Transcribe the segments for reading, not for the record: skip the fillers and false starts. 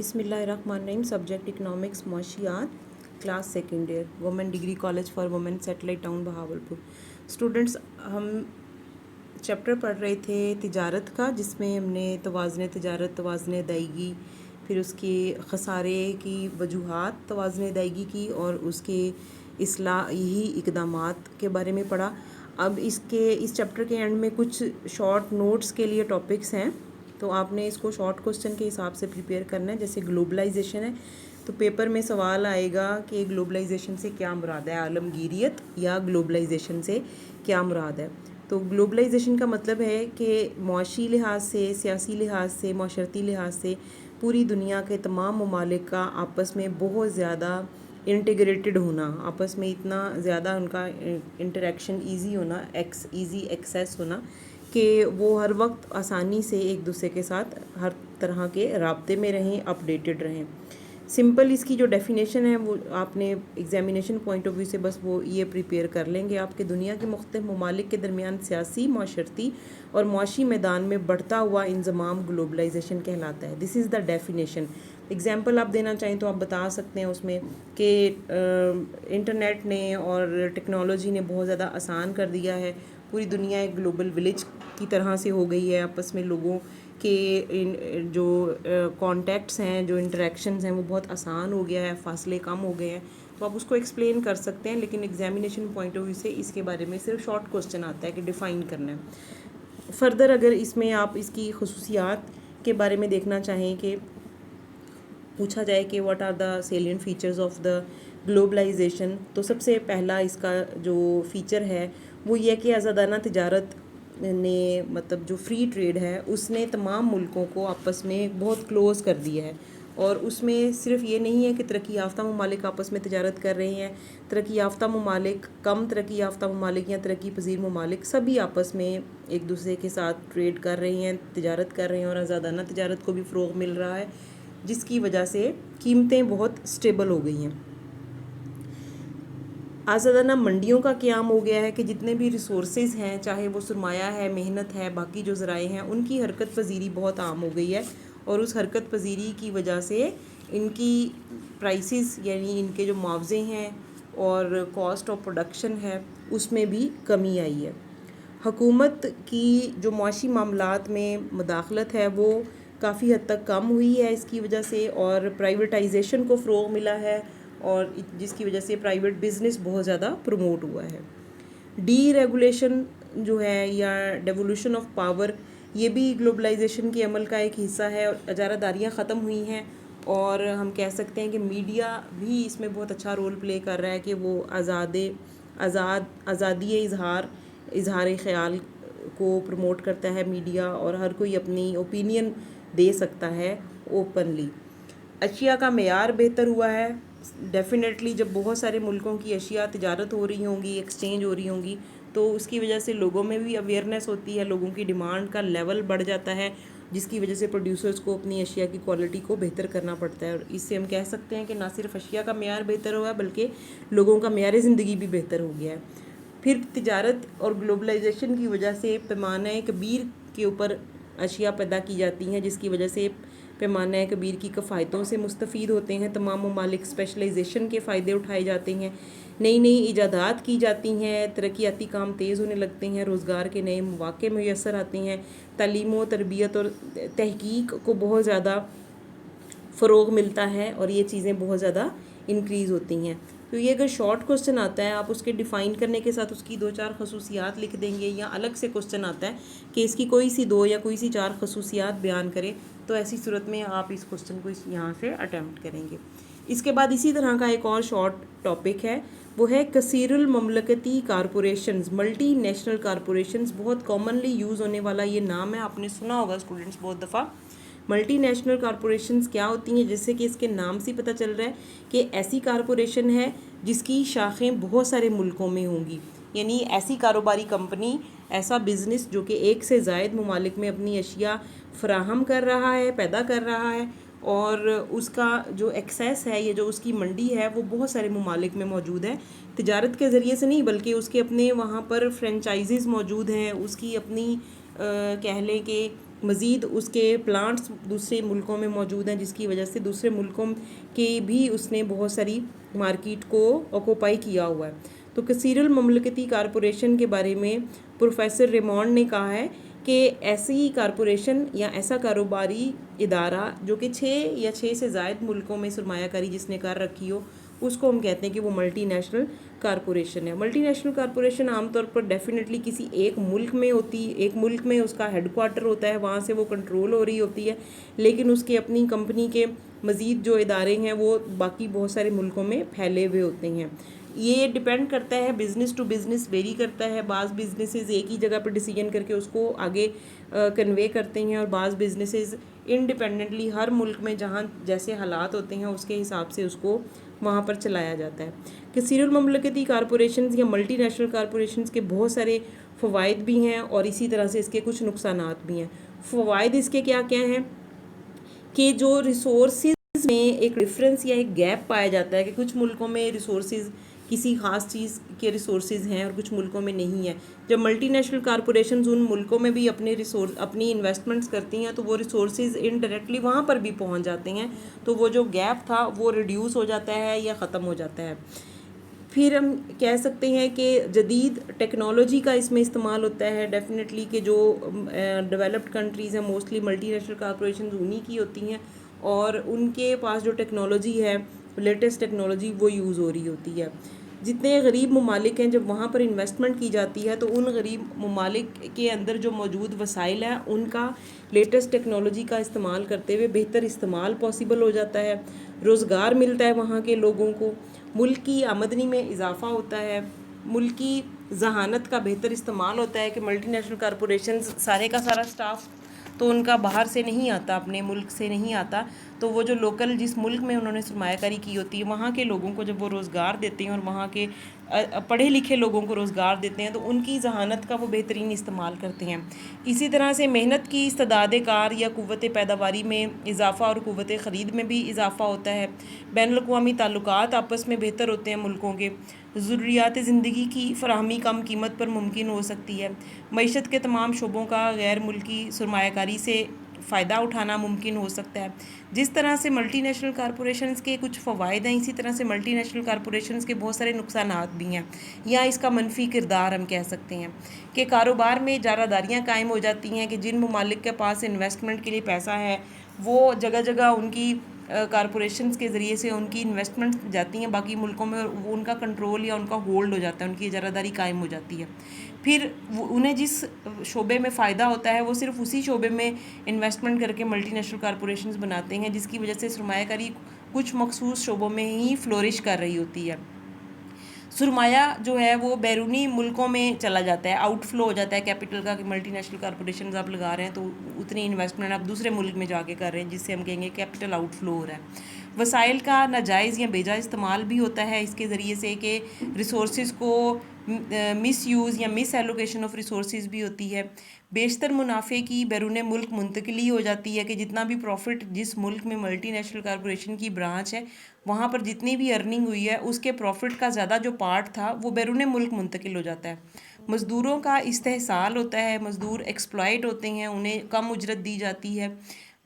بسم اللہ الرحمن الرحیم. سبجیکٹ اکنامکس معاشیات, class second year, government degree college for women, satellite town Bahawalpur. Students, ہم چیپٹر پڑھ رہے تھے تجارت کا, جس میں ہم نے توازن تجارت, توازن ادائیگی, پھر اس کے خسارے کی وجوہات توازن ادائیگی کی, اور اس کے اصلاحی اقدامات کے بارے میں پڑھا. اب اس چیپٹر کے اینڈ میں کچھ شارٹ نوٹس کے لیے ٹاپکس ہیں, تو آپ نے اس کو شارٹ کوسچن کے حساب سے پریپیئر کرنا ہے. جیسے گلوبلائزیشن ہے تو پیپر میں سوال آئے گا کہ گلوبلائزیشن سے کیا مراد ہے, عالمگیریت یا گلوبلائزیشن سے کیا مراد ہے. تو گلوبلائزیشن کا مطلب ہے کہ معاشی لحاظ سے, سیاسی لحاظ سے, معاشرتی لحاظ سے پوری دنیا کے تمام ممالک کا آپس میں بہت زیادہ انٹیگریٹڈ ہونا, آپس میں اتنا زیادہ ان کا انٹریکشن ایزی ہونا, ایزی ایکسیس ہونا کہ وہ ہر وقت آسانی سے ایک دوسرے کے ساتھ ہر طرح کے رابطے میں رہیں, اپڈیٹڈ رہیں. سمپل اس کی جو ڈیفینیشن ہے وہ آپ نے ایگزامینیشن پوائنٹ آف ویو سے بس وہ یہ پریپیئر کر لیں گے آپ کے دنیا کے مختلف ممالک کے درمیان سیاسی, معاشرتی اور معاشی میدان میں بڑھتا ہوا انضمام گلوبلائزیشن کہلاتا ہے. دس از دا ڈیفینیشن. ایگزامپل آپ دینا چاہیں تو آپ بتا سکتے ہیں اس میں کہ انٹرنیٹ نے اور ٹیکنالوجی نے بہت زیادہ آسان کر دیا ہے, پوری دنیا ایک گلوبل ولیج کی طرح سے ہو گئی ہے. آپس میں لوگوں کے جو کانٹیکٹس ہیں, جو انٹریکشنز ہیں, وہ بہت آسان ہو گیا ہے, فاصلے کم ہو گئے ہیں. تو آپ اس کو ایکسپلین کر سکتے ہیں, لیکن ایگزامینیشن پوائنٹ آف ویو سے اس کے بارے میں صرف شارٹ کوسچن آتا ہے کہ ڈیفائن کرنا ہے. فردر اگر اس میں آپ اس کی خصوصیات کے بارے میں دیکھنا چاہیں کہ پوچھا جائے کہ what are the salient features of the globalization, تو سب سے پہلا اس کا جو فیچر ہے وہ یہ کہ آزادانہ تجارت نے, مطلب جو فری ٹریڈ ہے, اس نے تمام ملکوں کو آپس میں بہت کلوز کر دیا ہے. اور اس میں صرف یہ نہیں ہے کہ ترقی یافتہ ممالک آپس میں تجارت کر رہے ہیں, ترقی یافتہ ممالک, کم ترقی یافتہ ممالک یا ترقی پذیر ممالک سبھی آپس میں ایک دوسرے کے ساتھ ٹریڈ کر رہے ہیں, تجارت کر رہے ہیں, اور آزادانہ تجارت کو بھی فروغ مل رہا ہے, جس کی وجہ سے قیمتیں بہت سٹیبل ہو گئی ہیں. آزادانہ منڈیوں کا قیام ہو گیا ہے کہ جتنے بھی ریسورسز ہیں, چاہے وہ سرمایہ ہے, محنت ہے, باقی جو ذرائع ہیں, ان کی حرکت پذیری بہت عام ہو گئی ہے. اور اس حرکت پذیری کی وجہ سے ان کی پرائسز, یعنی ان کے جو معاوضے ہیں اور کاسٹ آف پروڈکشن ہے, اس میں بھی کمی آئی ہے. حکومت کی جو معاشی معاملات میں مداخلت ہے وہ کافی حد تک کم ہوئی ہے اس کی وجہ سے, اور پرائیویٹائزیشن کو فروغ ملا ہے, اور جس کی وجہ سے پرائیویٹ بزنس بہت زیادہ پروموٹ ہوا ہے. ڈی ریگولیشن جو ہے یا ڈیولوشن آف پاور, یہ بھی گلوبلائزیشن کے عمل کا ایک حصہ ہے. اور اجارہ داریاں ختم ہوئی ہیں, اور ہم کہہ سکتے ہیں کہ میڈیا بھی اس میں بہت اچھا رول پلے کر رہا ہے کہ وہ آزادی اظہار خیال کو پروموٹ کرتا ہے میڈیا, اور ہر کوئی اپنی اوپینین دے سکتا ہے اوپنلی. اشیاء کا معیار بہتر ہوا ہے. ڈیفینیٹلی جب بہت سارے ملکوں کی اشیاء تجارت ہو رہی ہوں گی, ایکسچینج ہو رہی ہوں گی, تو اس کی وجہ سے لوگوں میں بھی اویئرنیس ہوتی ہے, لوگوں کی ڈیمانڈ کا لیول بڑھ جاتا ہے, جس کی وجہ سے پروڈیوسرز کو اپنی اشیاء کی کوالٹی کو بہتر کرنا پڑتا ہے. اور اس سے ہم کہہ سکتے ہیں کہ نہ صرف اشیاء کا معیار بہتر ہوا ہے, بلکہ لوگوں کا معیار زندگی بھی بہتر ہو گیا ہے. پھر تجارت اور گلوبلائزیشن کی وجہ سے پیمانہ کبیر کے اوپر اشیاء پیدا کی جاتی ہیں, جس کی وجہ سے پیمانہ کبیر کی کفایتوں سے مستفید ہوتے ہیں تمام ممالک. اسپیشلائزیشن کے فائدے اٹھائے جاتے ہیں, نئی نئی ایجادات کی جاتی ہیں, ترقیاتی کام تیز ہونے لگتے ہیں, روزگار کے نئے مواقع میسر آتے ہیں, تعلیم و تربیت اور تحقیق کو بہت زیادہ فروغ ملتا ہے, اور یہ چیزیں بہت زیادہ انکریز ہوتی ہیں. تو یہ اگر شارٹ کوسچن آتا ہے, آپ اس کے ڈیفائن کرنے کے ساتھ اس کی 2-4 خصوصیات لکھ دیں گے, یا الگ سے کوسچن آتا ہے کہ اس کی کوئی سی 2 یا کوئی سی 4 خصوصیات بیان کریں, تو ایسی صورت میں آپ اس کوسچن کو یہاں سے اٹیمپٹ کریں گے. اس کے بعد اسی طرح کا ایک اور شارٹ ٹاپک ہے, وہ ہے کثیر المملکتی کارپوریشنز, ملٹی نیشنل کارپوریشنز. بہت کامنلی یوز ہونے والا یہ نام ہے, آپ نے سنا ہوگا اسٹوڈنٹس بہت دفعہ. ملٹی نیشنل کارپوریشنز کیا ہوتی ہیں؟ جیسے کہ اس کے نام سے پتہ چل رہا ہے کہ ایسی کارپوریشن ہے جس کی شاخیں بہت سارے ملکوں میں ہوں گی, یعنی ایسی کاروباری کمپنی, ایسا بزنس جو کہ ایک سے زائد ممالک میں اپنی اشیاء فراہم کر رہا ہے, پیدا کر رہا ہے, اور اس کا جو ایکسیس ہے, یہ جو اس کی منڈی ہے, وہ بہت سارے ممالک میں موجود ہے. تجارت کے ذریعے سے نہیں, بلکہ اس کے اپنے وہاں پر فرینچائزز موجود ہیں, اس کی اپنی کہہ لیں کہ مزید اس کے پلانٹس دوسرے ملکوں میں موجود ہیں، جس کی وجہ سے دوسرے ملکوں کے بھی اس نے بہت ساری مارکیٹ کو آکوپائی کیا ہوا ہے۔ تو کثیر المملکتی کارپوریشن کے بارے میں پروفیسر ریمونڈ نے کہا ہے کہ ایسی کارپوریشن یا ایسا کاروباری ادارہ جو کہ 6 یا 6 سے زائد ملکوں میں سرمایہ کاری جس نے کر رکھی ہو، اس کو ہم کہتے ہیں کہ وہ ملٹی نیشنل کارپوریشن ہے۔ ملٹی نیشنل کارپوریشن عام طور پر ڈیفینیٹلی کسی ایک ملک میں ہوتی، ایک ملک میں اس کا ہیڈ کوارٹر ہوتا ہے، وہاں سے وہ کنٹرول ہو رہی ہوتی ہے، لیکن اس کے اپنی کمپنی کے مزید جو ادارے ہیں وہ باقی بہت سارے ملکوں میں پھیلے ہوئے ہوتے ہیں۔ یہ ڈیپینڈ کرتا ہے، بزنس ٹو بزنس ویری کرتا ہے۔ بعض بزنسز ایک ہی جگہ پر ڈیسیجن کر کے اس کو آگے کنوے کرتے ہیں، اور بعض بزنسز انڈیپینڈنٹلی ہر ملک میں جہاں جیسے حالات ہوتے ہیں اس کے حساب سے اس کو وہاں پر چلایا جاتا ہے۔ کثیر المملکتی کارپوریشنز یا ملٹی نیشنل کارپوریشنز کے بہت سارے فوائد بھی ہیں اور اسی طرح سے اس کے کچھ نقصانات بھی ہیں۔ فوائد اس کے کیا کیا ہیں کہ جو ریسورسز میں ایک ڈفرینس یا ایک گیپ پایا جاتا ہے کہ کچھ ملکوں میں ریسورسز کسی خاص چیز کے ریسورسز ہیں اور کچھ ملکوں میں نہیں ہے۔ جب ملٹی نیشنل کارپوریشنز ان ملکوں میں بھی اپنی انویسٹمنٹس کرتی ہیں تو وہ ریسورسز انڈائریکٹلی وہاں پر بھی پہنچ جاتے ہیں، تو وہ جو گیپ تھا وہ ریڈیوس ہو جاتا ہے یا ختم ہو جاتا ہے۔ پھر ہم کہہ سکتے ہیں کہ جدید ٹیکنالوجی کا اس میں استعمال ہوتا ہے ڈیفینیٹلی، کہ جو ڈیولپڈ کنٹریز ہیں موسٹلی ملٹی نیشنل کارپوریشنز انہی کی ہوتی ہیں، اور ان کے پاس جو ٹیکنالوجی ہے لیٹسٹ ٹیکنالوجی وہ یوز ہو رہی ہوتی ہے۔ جتنے غریب ممالک ہیں جب وہاں پر انویسٹمنٹ کی جاتی ہے تو ان غریب ممالک کے اندر جو موجود وسائل ہیں ان کا لیٹسٹ ٹیکنالوجی کا استعمال کرتے ہوئے بہتر استعمال پاسبل ہو جاتا ہے، روزگار ملتا ہے وہاں کے لوگوں کو، ملک کی آمدنی میں اضافہ ہوتا ہے، ملک کی ذہانت کا بہتر استعمال ہوتا ہے کہ ملٹی نیشنل کارپوریشنز سارے کا سارا سٹاف تو ان کا باہر سے نہیں آتا، اپنے ملک سے نہیں آتا، تو وہ جو لوکل جس ملک میں انہوں نے سرمایہ کاری کی ہوتی ہے وہاں کے لوگوں کو جب وہ روزگار دیتے ہیں اور وہاں کے پڑھے لکھے لوگوں کو روزگار دیتے ہیں تو ان کی ذہانت کا وہ بہترین استعمال کرتے ہیں۔ اسی طرح سے محنت کی استعداد کار یا قوت پیداواری میں اضافہ اور قوت خرید میں بھی اضافہ ہوتا ہے، بین الاقوامی تعلقات آپس میں بہتر ہوتے ہیں ملکوں کے، ضروریات زندگی کی فراہمی کم قیمت پر ممکن ہو سکتی ہے، معیشت کے تمام شعبوں کا غیر ملکی سرمایہ کاری سے فائدہ اٹھانا ممکن ہو سکتا ہے۔ جس طرح سے ملٹی نیشنل کارپوریشنز کے کچھ فوائد ہیں، اسی طرح سے ملٹی نیشنل کارپوریشنز کے بہت سارے نقصانات بھی ہیں، یا اس کا منفی کردار ہم کہہ سکتے ہیں کہ کاروبار میں اجارہ داریاں قائم ہو جاتی ہیں کہ جن ممالک کے پاس انویسٹمنٹ کے لیے پیسہ ہے وہ جگہ جگہ ان کی کارپوریشنز کے ذریعے سے ان کی انویسٹمنٹ جاتی ہیں باقی ملکوں میں، اور وہ ان کا کنٹرول یا ان کا ہولڈ ہو جاتا ہے، ان کی اجارہ داری قائم ہو جاتی ہے۔ پھر انہیں جس شعبے میں فائدہ ہوتا ہے وہ صرف اسی شعبے میں انویسٹمنٹ کر کے ملٹی نیشنل کارپوریشنز بناتے ہیں، جس کی وجہ سے سرمایہ کاری کچھ مخصوص شعبوں میں ہی فلورش کر رہی ہوتی ہے۔ سرمایہ جو ہے وہ بیرونی ملکوں میں چلا جاتا ہے، آؤٹ فلو ہو جاتا ہے کیپٹل کا، کہ ملٹی نیشنل کارپوریشنز آپ لگا رہے ہیں تو اتنی انویسٹمنٹ آپ دوسرے ملک میں جا کے کر رہے ہیں، جس سے ہم کہیں گے کیپٹل آؤٹ فلو ہو رہا ہے۔ وسائل کا ناجائز یا بیجا استعمال بھی ہوتا ہے اس کے ذریعے سے، کہ ریسورسز کو مس یوز یا مس ایلوکیشن آف ریسورسز بھی ہوتی ہے۔ بیشتر منافع کی بیرون ملک منتقلی ہو جاتی ہے، کہ جتنا بھی پروفٹ جس ملک میں ملٹی نیشنل کارپوریشن کی برانچ ہے وہاں پر جتنی بھی ارننگ ہوئی ہے اس کے پروفٹ کا زیادہ جو پارٹ تھا وہ بیرون ملک منتقل ہو جاتا ہے۔ مزدوروں کا استحصال ہوتا ہے، مزدور ایکسپلائٹ ہوتے ہیں، انہیں کم اجرت دی جاتی ہے۔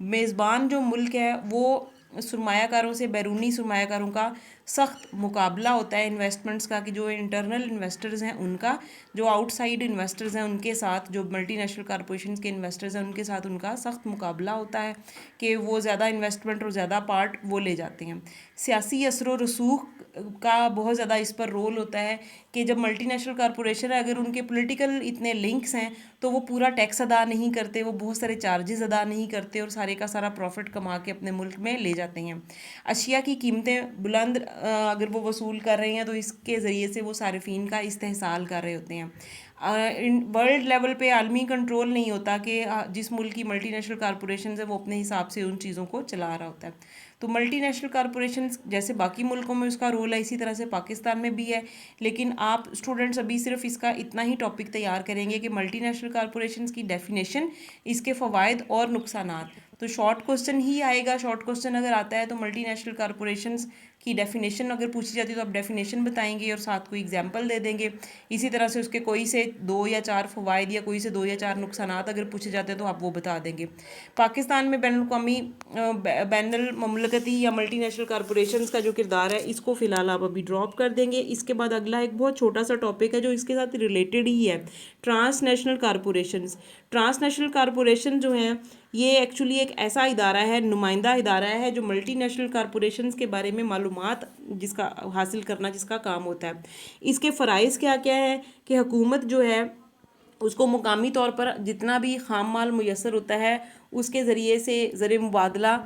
میزبان جو ملک ہے وہ سرمایہ کاروں سے بیرونی سرمایہ کاروں کا سخت مقابلہ ہوتا ہے انویسٹمنٹس کا، کہ جو انٹرنل انویسٹرز ہیں ان کا، جو آؤٹ سائڈ انویسٹرز ہیں ان کے ساتھ، جو ملٹی نیشنل کارپوریشنز کے انویسٹرز ہیں ان کے ساتھ ان کا سخت مقابلہ ہوتا ہے کہ وہ زیادہ انویسٹمنٹ اور زیادہ پارٹ وہ لے جاتے ہیں۔ سیاسی اثر و رسوخ کا بہت زیادہ اس پر رول ہوتا ہے کہ جب ملٹی نیشنل کارپوریشن ہے اگر ان کے پولیٹیکل اتنے لنکس ہیں تو وہ پورا ٹیکس ادا نہیں کرتے، وہ بہت سارے چارجز ادا نہیں کرتے اور سارے کا سارا پروفٹ کما کے اپنے ملک میں لے جاتے ہیں۔ اشیاء کی قیمتیں بلند اگر وہ وصول کر رہے ہیں تو اس کے ذریعے سے وہ صارفین کا استحصال کر رہے ہوتے ہیں۔ ورلڈ لیول پہ عالمی کنٹرول نہیں ہوتا کہ جس ملک کی ملٹی نیشنل کارپوریشنز ہے وہ اپنے حساب سے ان چیزوں کو چلا رہا ہوتا ہے۔ تو ملٹی نیشنل کارپوریشنز جیسے باقی ملکوں میں اس کا رول ہے اسی طرح سے پاکستان میں بھی ہے، لیکن آپ اسٹوڈنٹس ابھی صرف اس کا اتنا ہی ٹاپک تیار کریں گے کہ ملٹی نیشنل کارپوریشنز کی ڈیفینیشن، اس کے فوائد اور نقصانات۔ تو شارٹ کوسچن ہی آئے گا، شارٹ کوسچن اگر آتا ہے تو ملٹی نیشنل کارپوریشنز کی ڈیفینیشن اگر پوچھی جاتی ہے تو آپ ڈیفینیشن بتائیں گے اور ساتھ کوئی ایگزامپل دے دیں گے. اسی طرح سے اس کے کوئی سے 2 یا 4 فوائد یا کوئی سے 2 یا 4 نقصانات اگر پوچھے جاتے ہیں تو آپ وہ بتا دیں گے. پاکستان میں بین الاقوامی بین المملکتی یا ملٹی نیشنل کارپوریشنز کا جو کردار ہے اس کو فی الحال آپ ابھی ڈراپ کر دیں گے. اس کے بعد اگلا ایک بہت چھوٹا سا ٹاپک ہے جو اس کے ساتھ ریلیٹڈ ہی ہے, transnational corporations. Transnational corporation جو ہیں یہ ایکچولی ایک ایسا ادارہ ہے, نمائندہ ادارہ ہے جو ملٹی نیشنل کارپوریشنز کے بارے میں معلومات جس کا حاصل کرنا جس کا کام ہوتا ہے. اس کے فرائض کیا کیا ہے کہ حکومت جو ہے اس کو مقامی طور پر جتنا بھی خام مال میسر ہوتا ہے اس کے ذریعے سے زر مبادلہ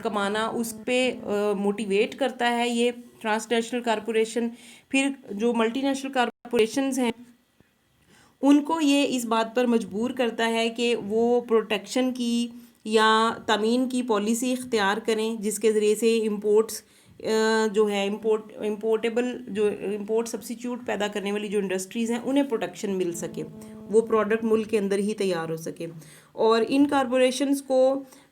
کمانا اس پہ موٹیویٹ کرتا ہے یہ ٹرانس نیشنل کارپوریشن. پھر جو ملٹی نیشنل کارپوریشنز ہیں ان کو یہ اس بات پر مجبور کرتا ہے کہ وہ پروٹیکشن کی یا تامین کی پالیسی اختیار کریں جس کے ذریعے سے امپورٹس جو ہے امپورٹیبل جو امپورٹ سبسٹیچیوٹ پیدا کرنے والی جو انڈسٹریز ہیں انہیں پروٹیکشن مل سکے, وہ پروڈکٹ ملک کے اندر ہی تیار ہو سکے. اور ان کارپوریشنز کو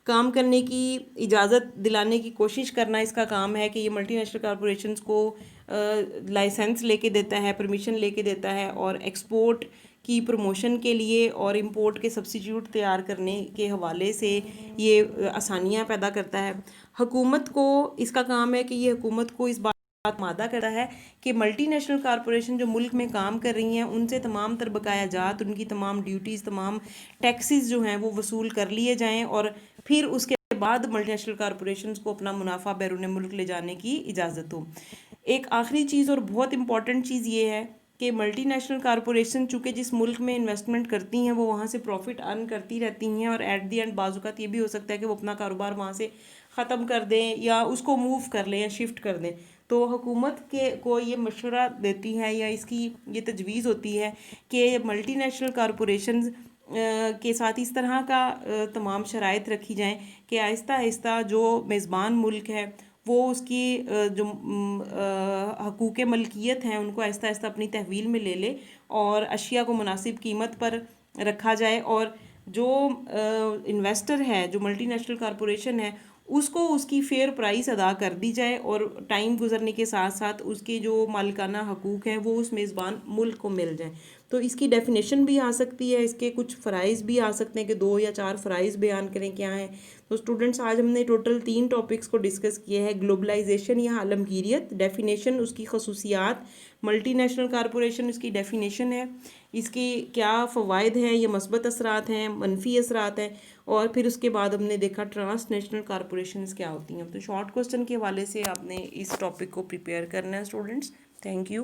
کام کرنے کی اجازت دلانے کی کوشش کرنا اس کا کام ہے کہ یہ ملٹی نیشنل کارپوریشنز کو لائسنس لے کے دیتا ہے, پرمیشن لے کے دیتا ہے اور ایکسپورٹ کی پروموشن کے لیے اور امپورٹ کے سبسٹیچیوٹ تیار کرنے کے حوالے سے یہ آسانیاں پیدا کرتا ہے. حکومت کو اس کا کام ہے کہ یہ حکومت کو اس بات مادہ کرتا ہے کہ ملٹی نیشنل کارپوریشن جو ملک میں کام کر رہی ہیں ان سے تمام تر بقایا جات, ان کی تمام ڈیوٹیز, تمام ٹیکسز جو ہیں وہ وصول کر لیے جائیں اور پھر اس کے بعد ملٹی نیشنل کارپوریشنز کو اپنا منافع بیرون ملک لے جانے کی اجازت ہو. ایک آخری چیز اور بہت امپورٹنٹ چیز یہ ہے کہ ملٹی نیشنل کارپوریشن چونکہ جس ملک میں انویسٹمنٹ کرتی ہیں وہ وہاں سے پروفٹ ارن کرتی رہتی ہیں اور ایٹ دی اینڈ بعض اوقات یہ بھی ہو سکتا ہے کہ وہ اپنا کاروبار وہاں سے ختم کر دیں یا اس کو موو کر لیں یا شفٹ کر دیں. تو حکومت کو یہ مشورہ دیتی ہے یا اس کی یہ تجویز ہوتی ہے کہ ملٹی نیشنل کارپوریشنز کے ساتھ اس طرح کا تمام شرائط رکھی جائیں کہ آہستہ آہستہ جو میزبان ملک ہے وہ اس کی جو حقوق ملکیت ہیں ان کو آہستہ آہستہ اپنی تحویل میں لے لے اور اشیاء کو مناسب قیمت پر رکھا جائے اور جو انویسٹر ہے جو ملٹی نیشنل کارپوریشن ہے اس کو اس کی فیئر پرائس ادا کر دی جائے اور ٹائم گزرنے کے ساتھ ساتھ اس کے جو مالکانہ حقوق ہیں وہ اس میزبان ملک کو مل جائیں. تو اس کی ڈیفینیشن بھی آ سکتی ہے, اس کے کچھ فرائض بھی آ سکتے ہیں کہ 2 یا 4 فرائض بیان کریں کیا ہیں. تو اسٹوڈنٹس آج ہم نے ٹوٹل 3 ٹاپکس کو ڈسکس کیے ہیں. گلوبلائزیشن یا عالمگیریت, ڈیفینیشن اس کی خصوصیات, ملٹی نیشنل کارپوریشن اس کی ڈیفینیشن ہے, اس کی کیا فوائد ہیں, یہ مثبت اثرات ہیں, منفی اثرات ہیں, اور پھر اس کے بعد ہم نے دیکھا ٹرانس نیشنل کارپوریشنز کیا ہوتی ہیں. تو شارٹ کوسچن کے حوالے سے آپ نے اس ٹاپک کو پریپیئر کرنا ہے اسٹوڈنٹس. Thank you.